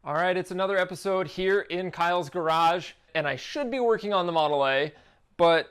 All right, it's another episode here in Kyle's garage, and I should be working on the Model A, but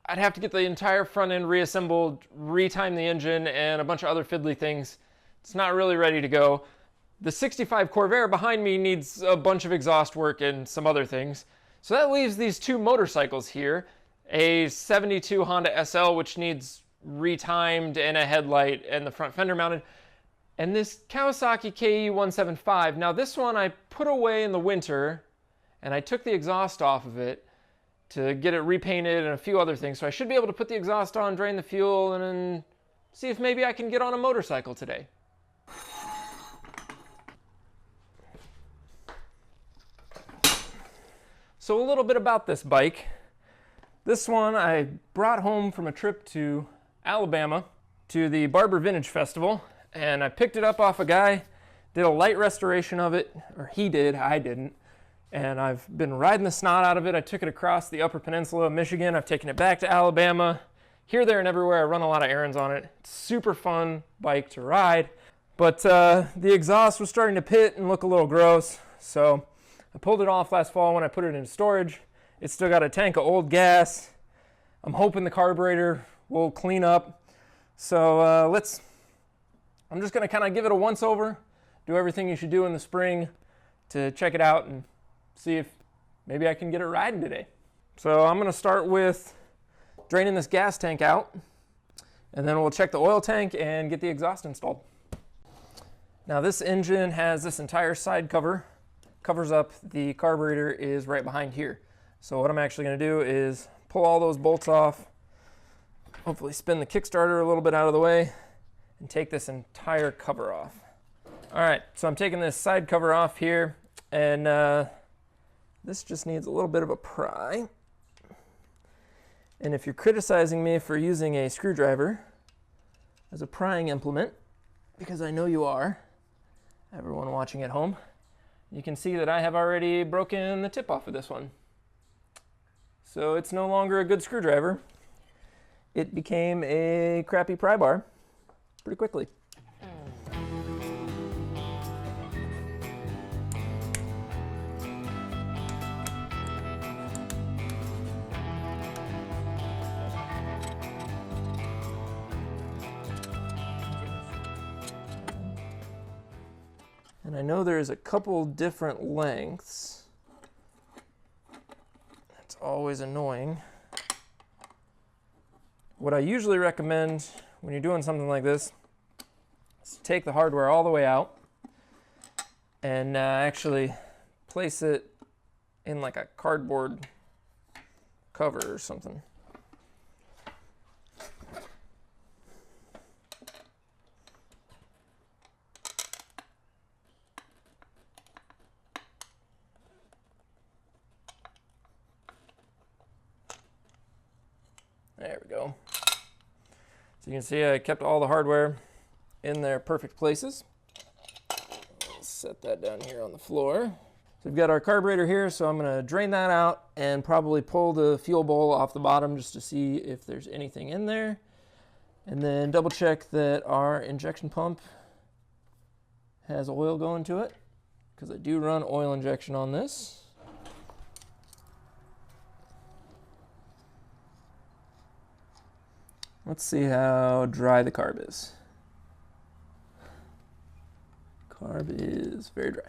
I'd have to get the entire front end reassembled, retime the engine, and a bunch of other fiddly things. It's not really ready to go. The 65 Corvair behind me needs a bunch of exhaust work and some other things. So that leaves these two motorcycles here, a 72 Honda SL, which needs retimed and a headlight and the front fender mounted, and this Kawasaki KE175. Now this one I put away in the winter, and I took the exhaust off of it to get it repainted and a few other things. So I should be able to put the exhaust on, drain the fuel, and then see if maybe I can get on a motorcycle today. So a little bit about this bike. This one I brought home from a trip to Alabama to the Barber Vintage Festival. And I picked it up off a guy, did a light restoration of it, or he did, I didn't. And I've been riding the snot out of it. I took it across the Upper Peninsula of Michigan. I've taken it back to Alabama. Here, there, and everywhere. I run a lot of errands on it. It's a super fun bike to ride. But the exhaust was starting to pit and look a little gross. So I pulled it off last fall when I put it in storage. It's still got a tank of old gas. I'm hoping the carburetor will clean up. So I'm just going to kind of give it a once over, do everything you should do in the spring to check it out and see if maybe I can get it riding today. So I'm going to start with draining this gas tank out, and then we'll check the oil tank and get the exhaust installed. Now this engine has this entire side cover, covers up the carburetor is right behind here. So what I'm actually going to do is pull all those bolts off, hopefully spin the Kickstarter a little bit out of the way, and take this entire cover off. All right, so I'm taking this side cover off here, and this just needs a little bit of a pry. And if you're criticizing me for using a screwdriver as a prying implement, because I know you are, everyone watching at home, you can see that I have already broken the tip off of this one. So it's no longer a good screwdriver. It became a crappy pry bar pretty quickly. And I know there's a couple different lengths. That's always annoying. What I usually recommend when you're doing something like this is take the hardware all the way out and actually place it in like a cardboard cover or something. There we go. So you can see I kept all the hardware in their perfect places. I'll set that down here on the floor. So we've got our carburetor here, so I'm going to drain that out and probably pull the fuel bowl off the bottom just to see if there's anything in there. And then double check that our injection pump has oil going to it, because I do run oil injection on this. Let's see how dry the carb is. Carb is very dry.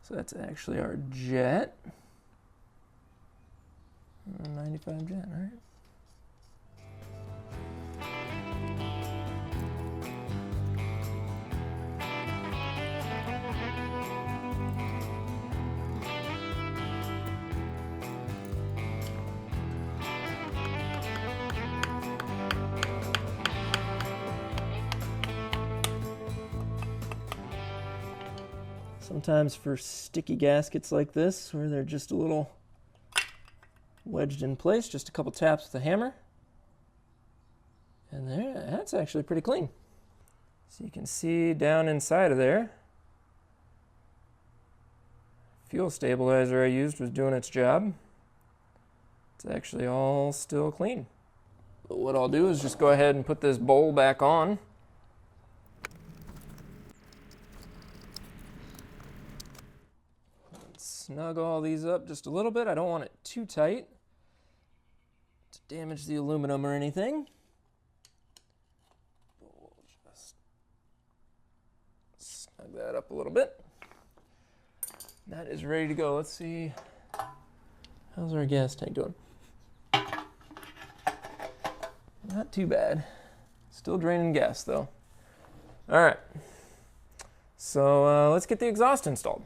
So that's actually our jet. 95 jet, all right. Sometimes for sticky gaskets like this, where they're just a little wedged in place, just a couple taps with a hammer. And there, that's actually pretty clean. So you can see down inside of there, fuel stabilizer I used was doing its job. It's actually all still clean. But what I'll do is just go ahead and put this bowl back on. snug all these up just a little bit. I don't want it too tight to damage the aluminum or anything. We'll just snug that up a little bit. That is ready to go. Let's see. How's our gas tank doing? Not too bad. Still draining gas though. All right. So let's get the exhaust installed.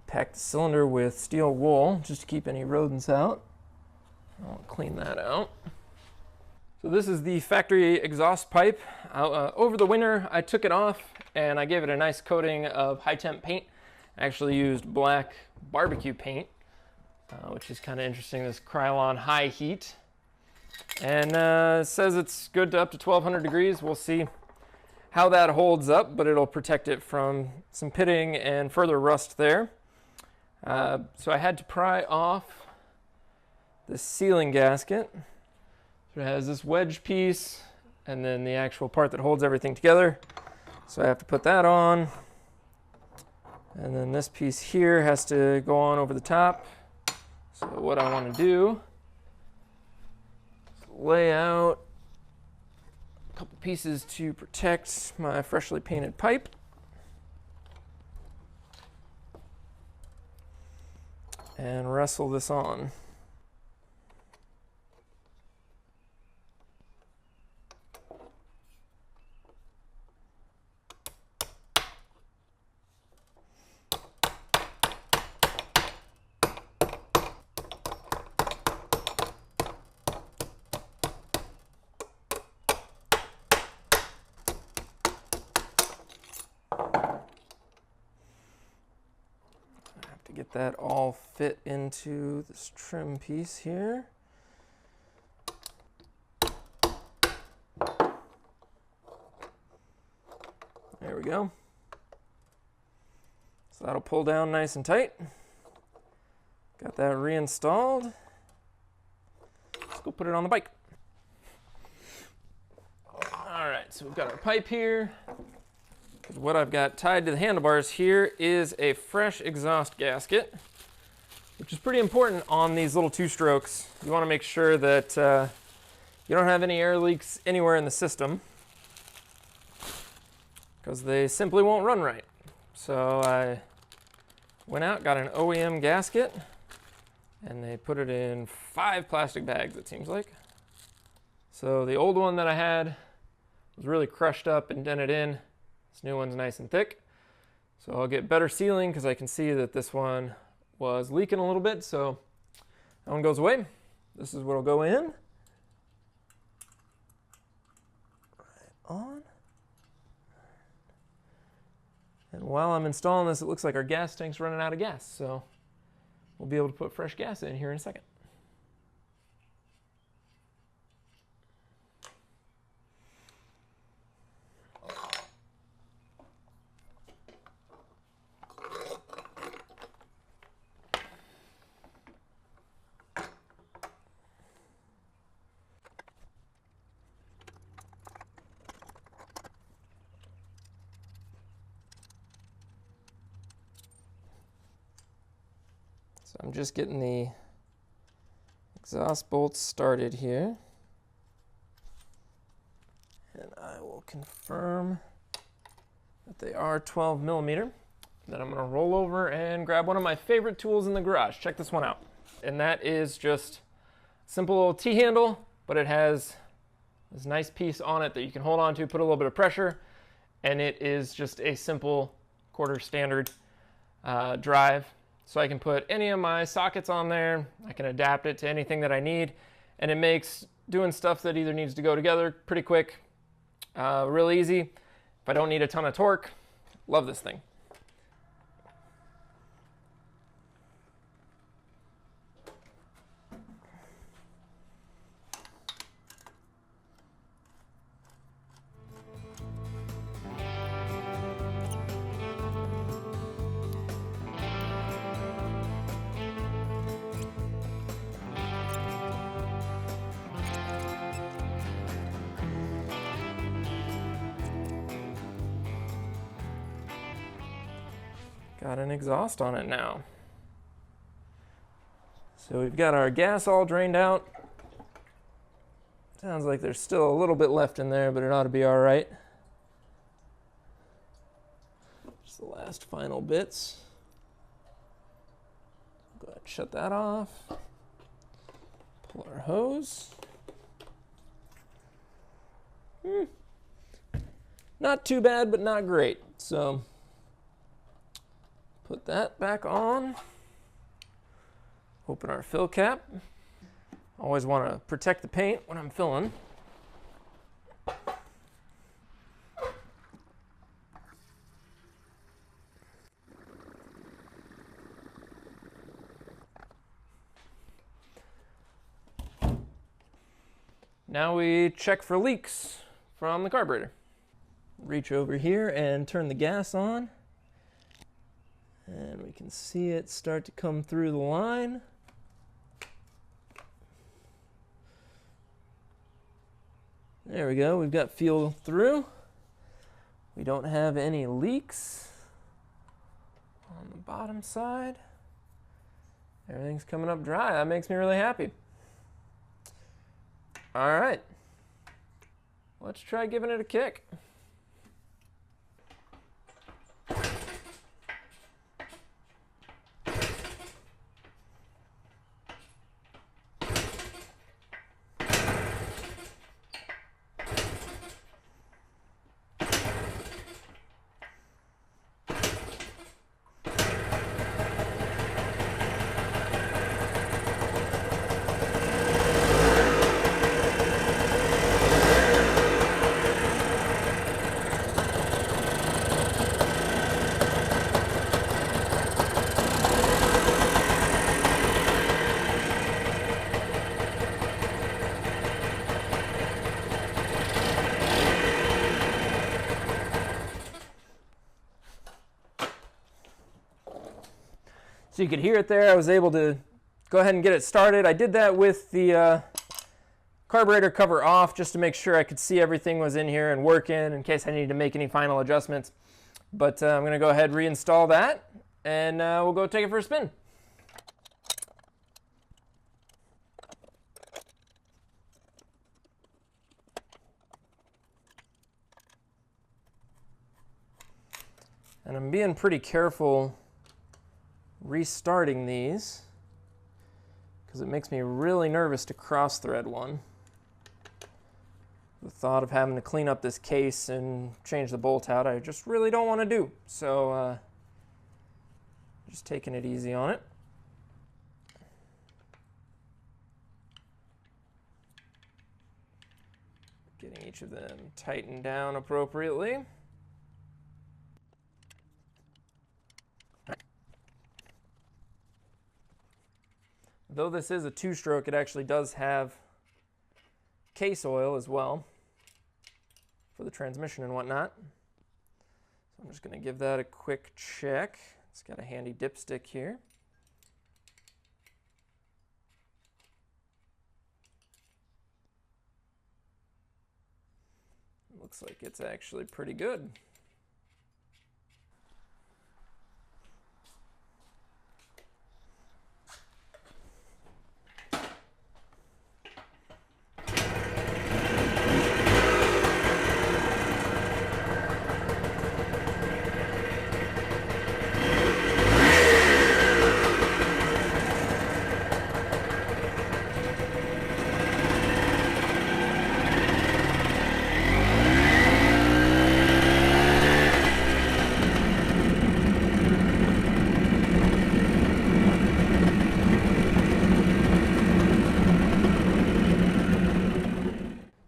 Pack the cylinder with steel wool just to keep any rodents out. I'll clean that out. So this is the factory exhaust pipe. Over the winter, I took it off and I gave it a nice coating of high temp paint. I actually used black barbecue paint, which is kind of interesting, this Krylon high heat. And it says it's good to up to 1200 degrees. We'll see how that holds up, but it'll protect it from some pitting and further rust there. So I had to pry off this sealing gasket. So it has this wedge piece and then the actual part that holds everything together. So I have to put that on. And then this piece here has to go on over the top. So what I want to do is lay out a couple pieces to protect my freshly painted pipe. And wrestle this on. Get that all fit into this trim piece here. There we go. So that'll pull down nice and tight. Got that reinstalled. Let's go put it on the bike. All right, so we've got our pipe here. What I've got tied to the handlebars here is a fresh exhaust gasket, which is pretty important on these little two-strokes. You want to make sure that you don't have any air leaks anywhere in the system, because they simply won't run right. So I went out, got an OEM gasket, and they put it in 5 plastic bags, it seems like. So the old one that I had was really crushed up and dented in. This new one's nice and thick. So I'll get better sealing because I can see that this one was leaking a little bit. So that one goes away. This is what'll go in. Right on. And while I'm installing this, it looks like our gas tank's running out of gas. So we'll be able to put fresh gas in here in a second. So I'm just getting the exhaust bolts started here. And I will confirm that they are 12 millimeter. Then I'm going to roll over and grab one of my favorite tools in the garage. Check this one out. And that is just a simple little T-handle, but it has this nice piece on it that you can hold on to, put a little bit of pressure, and it is just a simple quarter standard drive. So I can put any of my sockets on there. I can adapt it to anything that I need, and it makes doing stuff that either needs to go together pretty quick, real easy. If I don't need a ton of torque, love this thing. Got an exhaust on it now. So we've got our gas all drained out. Sounds like there's still a little bit left in there, but it ought to be all right. Just the last final bits. Go ahead and shut that off. Pull our hose. Not too bad, but not great. So put that back on. Open our fill cap. Always want to protect the paint when I'm filling. Now we check for leaks from the carburetor. Reach over here and turn the gas on. And we can see it start to come through the line. There we go, we've got fuel through. We don't have any leaks on the bottom side. Everything's coming up dry. That makes me really happy. All right, let's try giving it a kick. So you could hear it there. I was able to go ahead and get it started. I did that with the carburetor cover off just to make sure I could see everything was in here and working in case I needed to make any final adjustments. But I'm going to go ahead and reinstall that, and we'll go take it for a spin. And I'm being pretty careful restarting these because it makes me really nervous to cross thread one. The thought of having to clean up this case and change the bolt out, I just really don't want to do. So just taking it easy on it. Getting each of them tightened down appropriately. Though this is a two-stroke, it actually does have case oil as well for the transmission and whatnot. So I'm just going to give that a quick check. It's got a handy dipstick here. Looks like it's actually pretty good.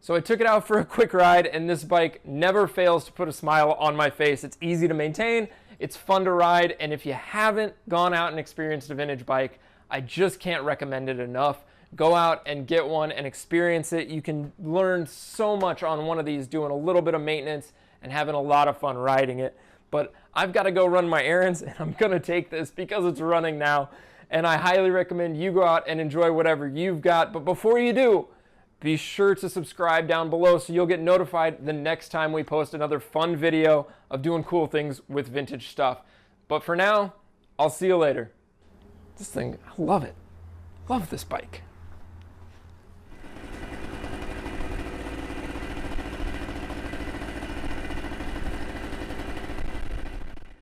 So I took it out for a quick ride, and this bike never fails to put a smile on my face. It's easy to maintain, it's fun to ride, and if you haven't gone out and experienced a vintage bike, I just can't recommend it enough. Go out and get one and experience it. You can learn so much on one of these doing a little bit of maintenance and having a lot of fun riding it. But I've got to go run my errands, and I'm going to take this because it's running now. And I highly recommend you go out and enjoy whatever you've got. But before you do, be sure to subscribe down below so you'll get notified the next time we post another fun video of doing cool things with vintage stuff. But for now, I'll see you later. This thing, I love it. Love this bike.